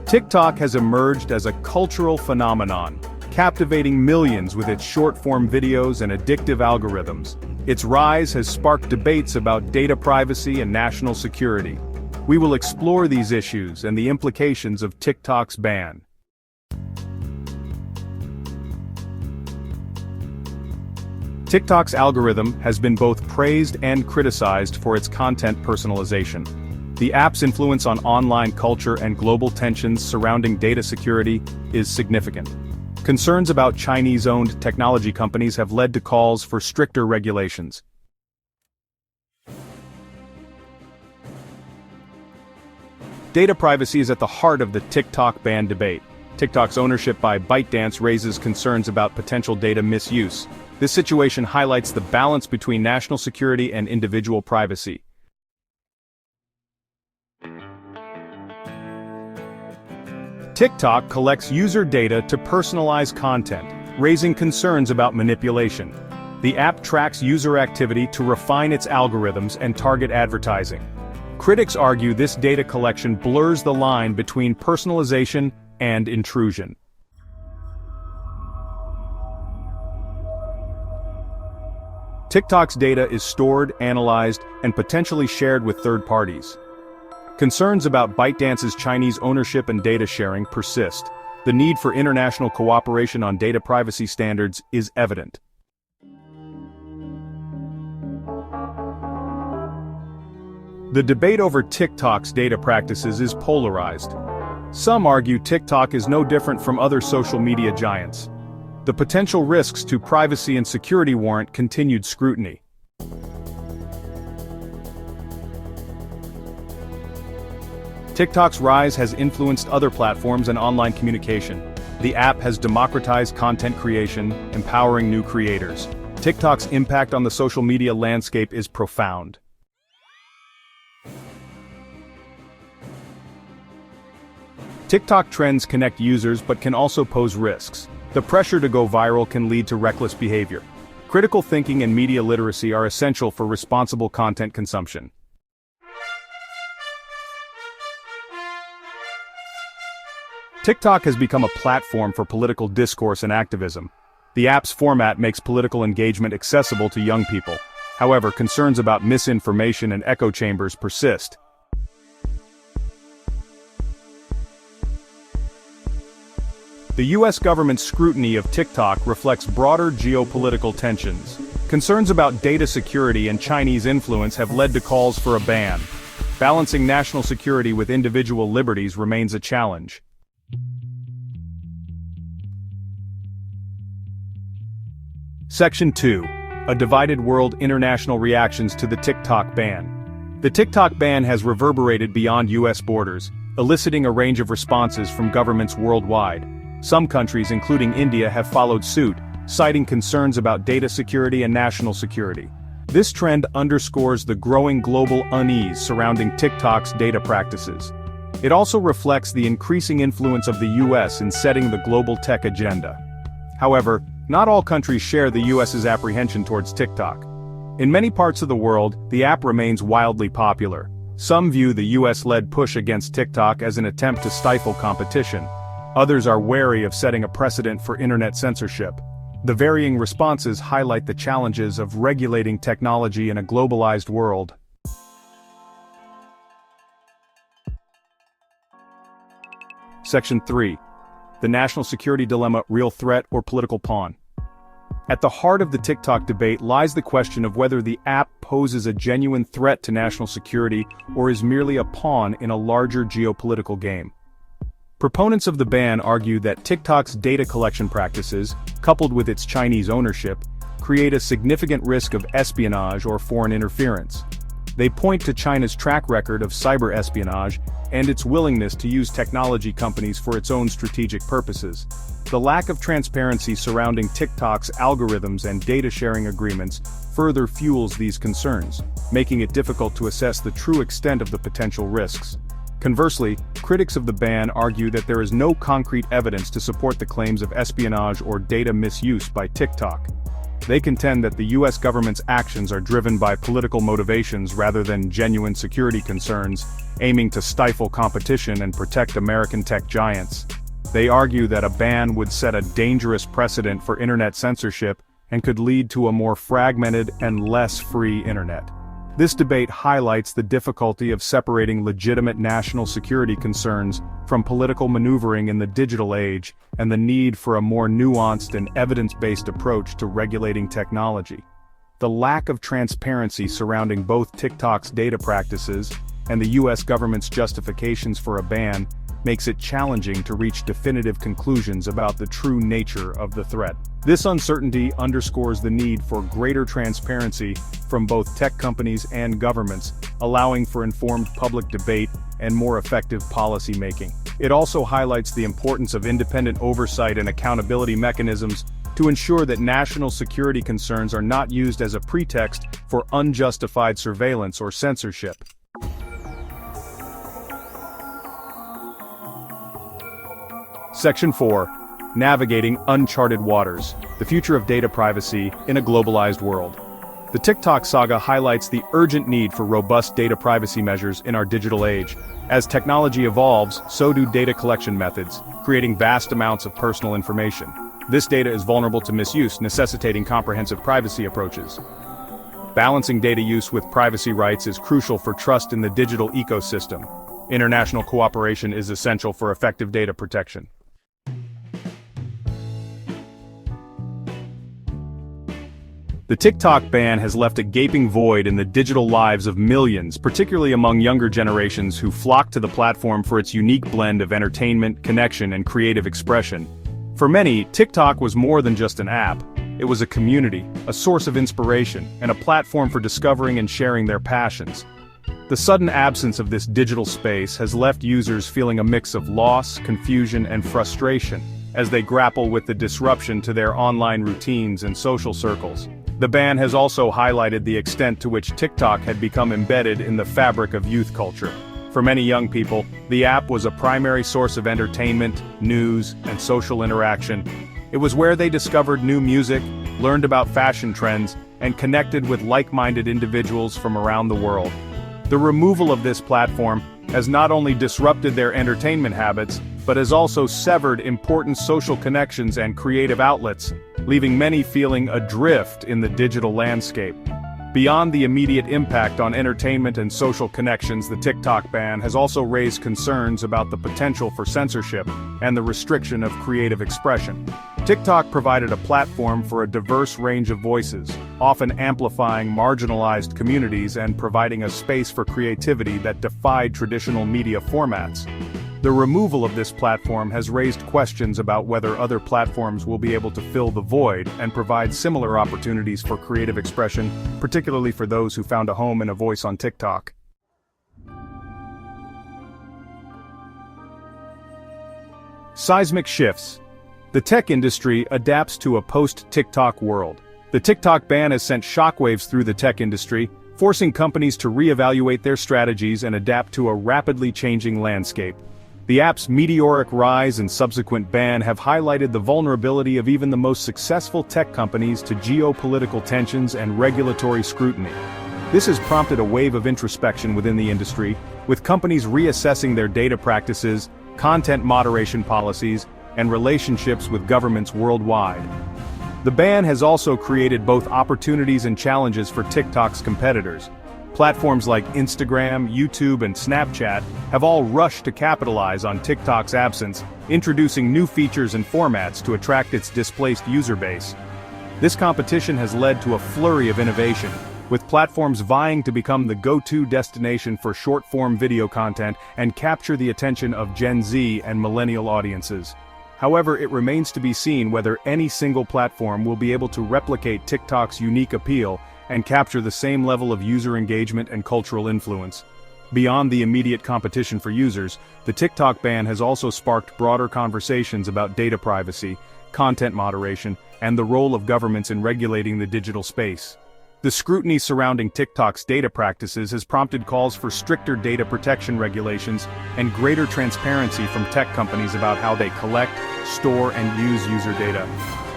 TikTok has emerged as a cultural phenomenon, captivating millions with its short-form videos and addictive algorithms. Its rise has sparked debates about data privacy and national security. We will explore these issues and the implications of TikTok's ban. TikTok's algorithm has been both praised and criticized for its content personalization. The app's influence on online culture and global tensions surrounding data security is significant. Concerns about Chinese-owned technology companies have led to calls for stricter regulations. Data privacy is at the heart of the TikTok ban debate. TikTok's ownership by ByteDance raises concerns about potential data misuse. This situation highlights the balance between national security and individual privacy. TikTok collects user data to personalize content, raising concerns about manipulation. The app tracks user activity to refine its algorithms and target advertising. Critics argue this data collection blurs the line between personalization and intrusion. TikTok's data is stored, analyzed, and potentially shared with third parties. Concerns about ByteDance's Chinese ownership and data sharing persist. The need for international cooperation on data privacy standards is evident. The debate over TikTok's data practices is polarized. Some argue TikTok is no different from other social media giants. The potential risks to privacy and security warrant continued scrutiny. TikTok's rise has influenced other platforms and online communication. The app has democratized content creation, empowering new creators. TikTok's impact on the social media landscape is profound. TikTok trends connect users but can also pose risks. The pressure to go viral can lead to reckless behavior. Critical thinking and media literacy are essential for responsible content consumption. TikTok has become a platform for political discourse and activism. The app's format makes political engagement accessible to young people. However, concerns about misinformation and echo chambers persist. The U.S. government's scrutiny of TikTok reflects broader geopolitical tensions. Concerns about data security and Chinese influence have led to calls for a ban. Balancing national security with individual liberties remains a challenge. Section 2. A divided world: international reactions to the TikTok ban. The TikTok ban has reverberated beyond U.S. borders, eliciting a range of responses from governments worldwide. Some countries, including India, have followed suit, citing concerns about data security and national security. This trend underscores the growing global unease surrounding TikTok's data practices. It also reflects the increasing influence of the U.S. in setting the global tech agenda. However, not all countries share the U.S.'s apprehension towards TikTok. In many parts of the world, the app remains wildly popular. Some view the U.S.-led push against TikTok as an attempt to stifle competition. Others are wary of setting a precedent for internet censorship. The varying responses highlight the challenges of regulating technology in a globalized world. Section 3. The national security dilemma: real threat or political pawn. At the heart of the TikTok debate lies the question of whether the app poses a genuine threat to national security or is merely a pawn in a larger geopolitical game. Proponents of the ban argue that TikTok's data collection practices, coupled with its Chinese ownership, create a significant risk of espionage or foreign interference. They point to China's track record of cyber espionage and its willingness to use technology companies for its own strategic purposes. The lack of transparency surrounding TikTok's algorithms and data sharing agreements further fuels these concerns, making it difficult to assess the true extent of the potential risks. Conversely, critics of the ban argue that there is no concrete evidence to support the claims of espionage or data misuse by TikTok. They contend that the US government's actions are driven by political motivations rather than genuine security concerns, aiming to stifle competition and protect American tech giants. They argue that a ban would set a dangerous precedent for internet censorship and could lead to a more fragmented and less free internet. This debate highlights the difficulty of separating legitimate national security concerns from political maneuvering in the digital age, and the need for a more nuanced and evidence-based approach to regulating technology. The lack of transparency surrounding both TikTok's data practices and the US government's justifications for a ban makes it challenging to reach definitive conclusions about the true nature of the threat. This uncertainty underscores the need for greater transparency from both tech companies and governments, allowing for informed public debate and more effective policy making. It also highlights the importance of independent oversight and accountability mechanisms to ensure that national security concerns are not used as a pretext for unjustified surveillance or censorship. Section 4. Navigating Uncharted Waters, the future of data privacy in a globalized world. The TikTok saga highlights the urgent need for robust data privacy measures in our digital age. As technology evolves, so do data collection methods, creating vast amounts of personal information. This data is vulnerable to misuse, necessitating comprehensive privacy approaches. Balancing data use with privacy rights is crucial for trust in the digital ecosystem. International cooperation is essential for effective data protection. The TikTok ban has left a gaping void in the digital lives of millions, particularly among younger generations who flock to the platform for its unique blend of entertainment, connection, and creative expression. For many, TikTok was more than just an app. It was a community, a source of inspiration, and a platform for discovering and sharing their passions. The sudden absence of this digital space has left users feeling a mix of loss, confusion, and frustration as they grapple with the disruption to their online routines and social circles. The ban has also highlighted the extent to which TikTok had become embedded in the fabric of youth culture. For many young people, the app was a primary source of entertainment, news, and social interaction. It was where they discovered new music, learned about fashion trends, and connected with like-minded individuals from around the world. The removal of this platform has not only disrupted their entertainment habits, but has also severed important social connections and creative outlets, leaving many feeling adrift in the digital landscape. Beyond the immediate impact on entertainment and social connections, the TikTok ban has also raised concerns about the potential for censorship and the restriction of creative expression. TikTok provided a platform for a diverse range of voices, often amplifying marginalized communities and providing a space for creativity that defied traditional media formats. The removal of this platform has raised questions about whether other platforms will be able to fill the void and provide similar opportunities for creative expression, particularly for those who found a home and a voice on TikTok. Seismic shifts. The tech industry adapts to a post-TikTok world. The TikTok ban has sent shockwaves through the tech industry, forcing companies to reevaluate their strategies and adapt to a rapidly changing landscape. The app's meteoric rise and subsequent ban have highlighted the vulnerability of even the most successful tech companies to geopolitical tensions and regulatory scrutiny. This has prompted a wave of introspection within the industry, with companies reassessing their data practices, content moderation policies, and relationships with governments worldwide. The ban has also created both opportunities and challenges for TikTok's competitors. Platforms like Instagram, YouTube, and Snapchat have all rushed to capitalize on TikTok's absence, introducing new features and formats to attract its displaced user base. This competition has led to a flurry of innovation, with platforms vying to become the go-to destination for short-form video content and capture the attention of Gen Z and millennial audiences. However, it remains to be seen whether any single platform will be able to replicate TikTok's unique appeal and capture the same level of user engagement and cultural influence. Beyond the immediate competition for users, the TikTok ban has also sparked broader conversations about data privacy, content moderation, and the role of governments in regulating the digital space. The scrutiny surrounding TikTok's data practices has prompted calls for stricter data protection regulations and greater transparency from tech companies about how they collect, store, and use user data.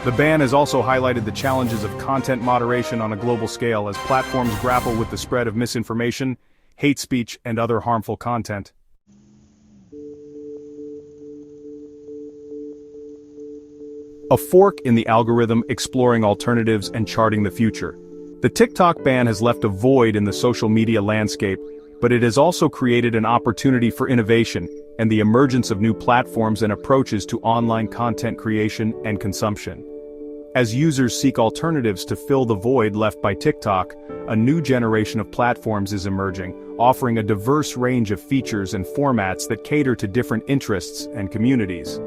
The ban has also highlighted the challenges of content moderation on a global scale as platforms grapple with the spread of misinformation, hate speech, and other harmful content. A fork in the algorithm exploring alternatives and charting the future. The TikTok ban has left a void in the social media landscape, but it has also created an opportunity for innovation and the emergence of new platforms and approaches to online content creation and consumption. As users seek alternatives to fill the void left by TikTok, a new generation of platforms is emerging, offering a diverse range of features and formats that cater to different interests and communities.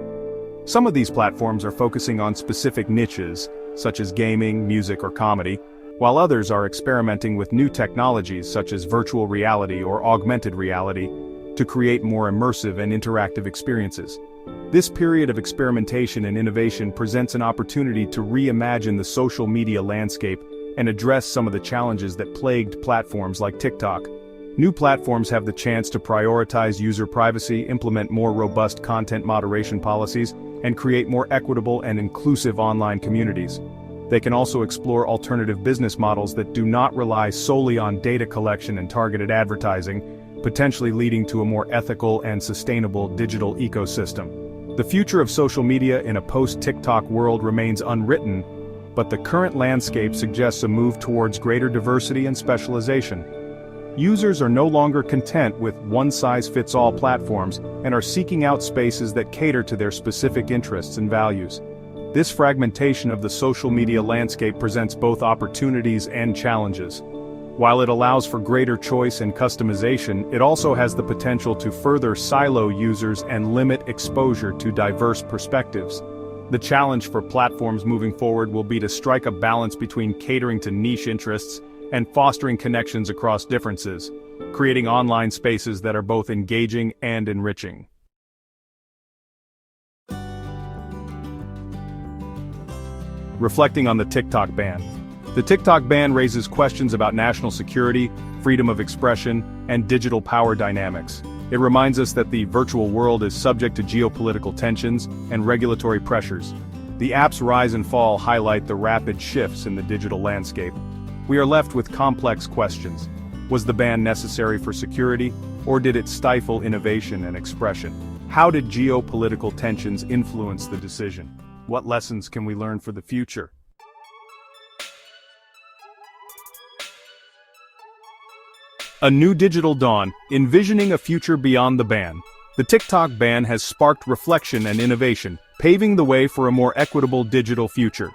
Some of these platforms are focusing on specific niches, such as gaming, music, or comedy, while others are experimenting with new technologies such as virtual reality or augmented reality to create more immersive and interactive experiences. This period of experimentation and innovation presents an opportunity to reimagine the social media landscape and address some of the challenges that plagued platforms like TikTok. New platforms have the chance to prioritize user privacy, implement more robust content moderation policies, and create more equitable and inclusive online communities. They can also explore alternative business models that do not rely solely on data collection and targeted advertising, potentially leading to a more ethical and sustainable digital ecosystem. The future of social media in a post-TikTok world remains unwritten, but the current landscape suggests a move towards greater diversity and specialization. Users are no longer content with one-size-fits-all platforms and are seeking out spaces that cater to their specific interests and values. This fragmentation of the social media landscape presents both opportunities and challenges. While it allows for greater choice and customization, it also has the potential to further silo users and limit exposure to diverse perspectives. The challenge for platforms moving forward will be to strike a balance between catering to niche interests and fostering connections across differences, creating online spaces that are both engaging and enriching. Reflecting on the TikTok ban. The TikTok ban raises questions about national security, freedom of expression, and digital power dynamics. It reminds us that the virtual world is subject to geopolitical tensions and regulatory pressures. The app's rise and fall highlight the rapid shifts in the digital landscape. We are left with complex questions. Was the ban necessary for security, or did it stifle innovation and expression? How did geopolitical tensions influence the decision? What lessons can we learn for the future? A new digital dawn, envisioning a future beyond the ban. The TikTok ban has sparked reflection and innovation, paving the way for a more equitable digital future.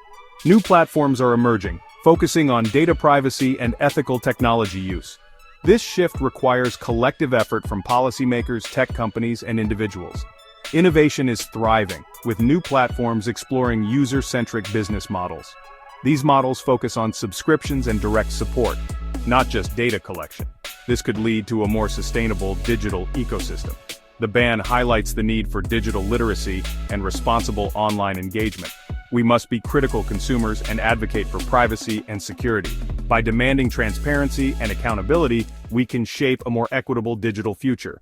New platforms are emerging, focusing on data privacy and ethical technology use. This shift requires collective effort from policymakers, tech companies, and individuals. Innovation is thriving, with new platforms exploring user-centric business models. These models focus on subscriptions and direct support, not just data collection. This could lead to a more sustainable digital ecosystem. The ban highlights the need for digital literacy and responsible online engagement. We must be critical consumers and advocate for privacy and security. By demanding transparency and accountability, we can shape a more equitable digital future.